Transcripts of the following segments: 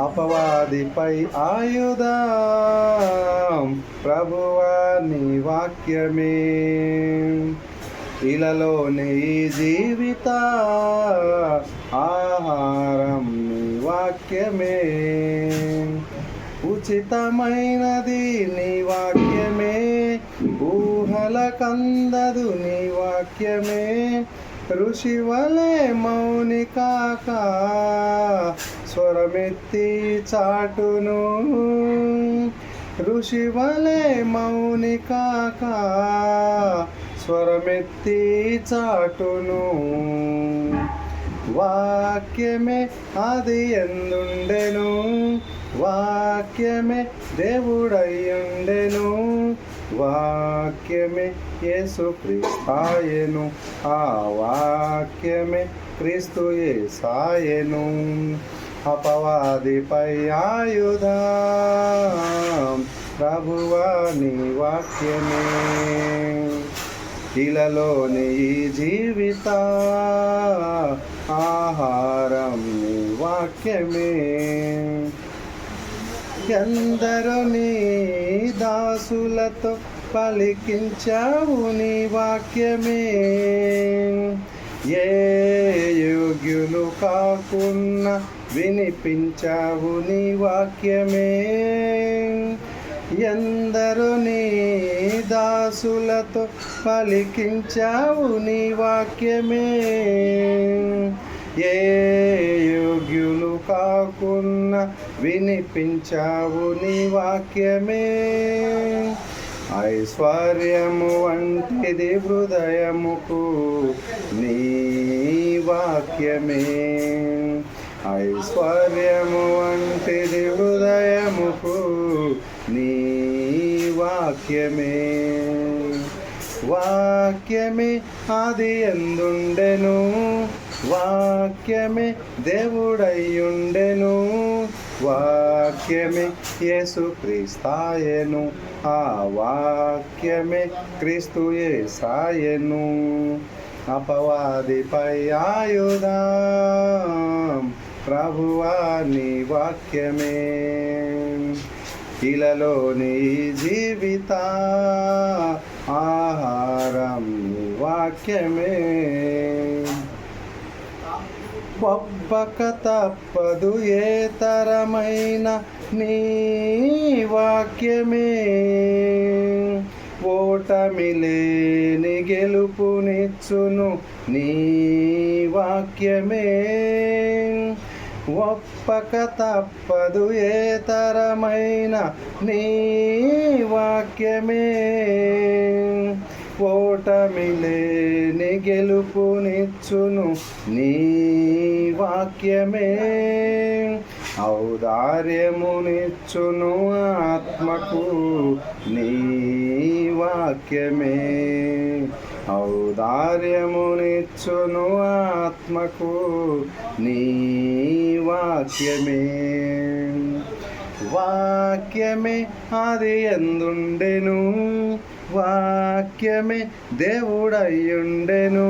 అపవాదిపై ఆయుధం ప్రభువా నీ వాక్యమే. ఇలలోని జీవిత ఆహారం నీ వాక్యమే. ఉచితమైనది నీ వాక్యమే, ఊహల కందదు నీ వాక్యమే. ఋషివలే మౌని కాక స్వరమెత్తి చాటును. ఋషివలే మౌని కాక స్వరమెత్తి చాటును. వాక్యమే అది ఎందుండెను, వాక్యమే దేవుడయ్యుండెను. వాక్యమే యేసుక్రీస్తాయెను, ఆ వాక్యమే క్రీస్తు యేసాయెను. అపవాదిపై ఆయుధం ప్రభువా నీ వాక్యమే. ఇలలోని ఈ జీవిత ఆహారం నీ వాక్యమే. ఎందరో నీ దాసులతో పలికించావు నీ వాక్యమే. ఏ యోగ్యులు కాకున్నా వినిపించావు నీ వాక్యమే. ఎందరో నీ దాసులతో పలికించావు నీ వాక్యమే. ఏ యోగ్యులు కాకున్నా వినిపించావు నీ వాక్యమే. ఐశ్వర్యము వంటిది హృదయముకు నీ వాక్యమే. ఐశ్వర్యము వంటిది హృదయముకు నీ వాక్యమే. వాక్యమే అది ఎందుండెను, వాక్యమే దేవుడయ్యుండెను. వాక్యమే యేసుక్రీస్తాయెను, ఆ వాక్యమే క్రీస్తు యేసాయెను. అపవాదిపై ఆయుధం ప్రభువా నీ వాక్యమే. ఇలలోని జీవిత ఆహారం నీ వాక్యమే. ఒబ్బక తప్పదు ఏ తరమైన నీ వాక్యమే. ఓటమి లేని గెలుపునిచ్చును నీ వాక్యమే. ఒప్పక తప్పదు ఏ తరమైన నీ వాక్యమే. ఓటమి లేని గెలుపునిచ్చును నీ వాక్యమే. ఔదార్యమునిచ్చును ఆత్మకు నీ వాక్యమే. ఔదార్యమునిచ్చును ఆత్మకు నీ వాక్యమే. వాక్యమే అది ఎందుండెను, వాక్యమే దేవుడయ్యుండెను.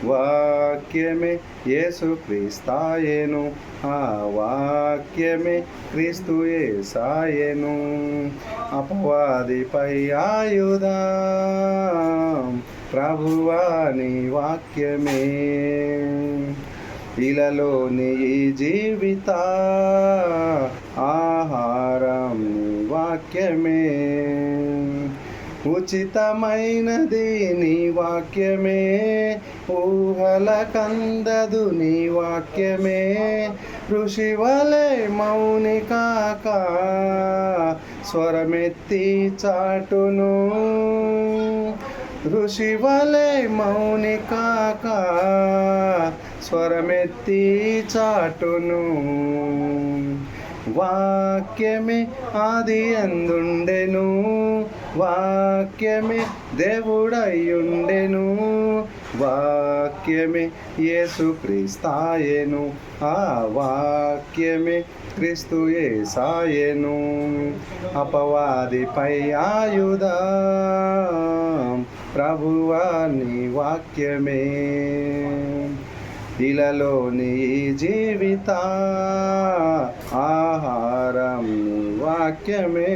వాక్యమే యేసుక్రీస్తాయెను, ఆ వాక్యమే క్రీస్తు యేసాయెను. అపవాదిపై ఆయుధం ప్రభువా నీ వాక్యమే. ఇలలోని ఈ జీవిత ఆహారం నీ వాక్యమే. ఉచితమైనది నీ వాక్యమే, ఊహల కందదు నీ వాక్యమే. ఋషివలే మౌని కాక స్వరమెత్తి చాటును. ఋషివలే మౌని కాక స్వరమెత్తి చాటును. వాక్యమే అది ఎందుండెను, వాక్యమే దేవుడయ్యుండెను. వాక్యమే యేసుక్రీస్తాయెను, ఆ వాక్యమే క్రీస్తు యేసాయెను. అపవాదిపై ఆయుధం ప్రభువా నీ వాక్యమే. ఇలలోని జీవిత ఆధారం నీ వాక్యమే.